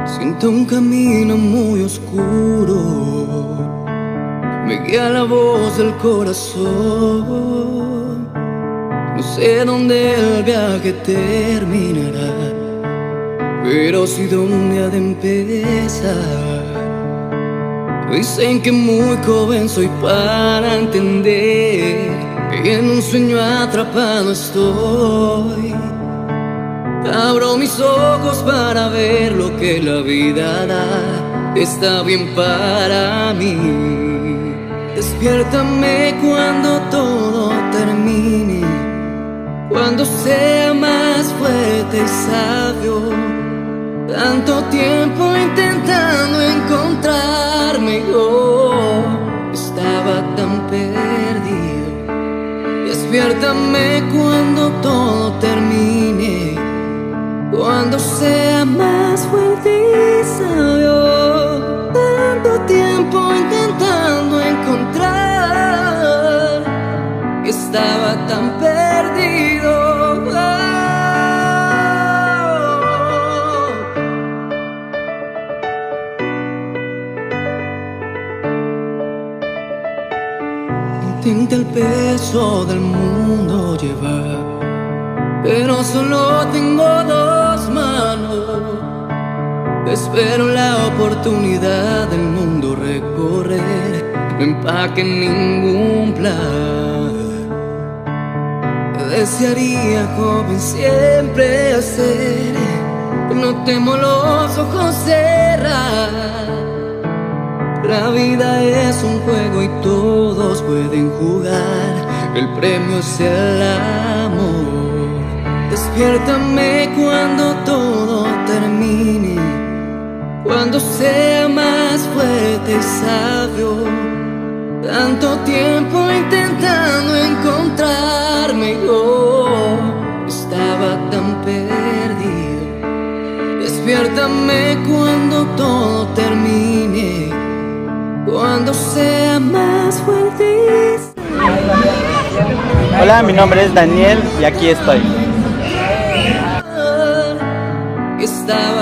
Siento un camino muy oscuro, me guía la voz del corazón. No sé dónde el viaje terminará, pero sí dónde ha de empezar. Dicen que muy joven soy para entender que en un sueño atrapado estoy. Abro mis ojos para ver lo que la vida da, está bien para mí. Despiértame cuando todo termine, cuando sea más fuerte y sabio. Tanto tiempo intentando encontrarme, yo estaba tan perdido. Despiértame cuando todo termine, cuando sea más fuerte y sabio. Tanto tiempo intentando encontrar, estaba tan perdido. Intenta el peso del mundo llevar, pero solo tengo dos manos. Espero la oportunidad del mundo recorrer, no empaque ningún plan. Desearía, joven, siempre hacer, no temo los ojos cerrar. La vida es un juego y todos pueden jugar, el premio es el amor. Despiértame cuando todo termine, cuando sea más fuerte y sabio. Tanto tiempo intentando encontrarme, yo estaba tan perdido. Despiértame cuando todo termine, cuando sea más fuerte. Hola, mi nombre es Daniel y aquí estoy. Estaba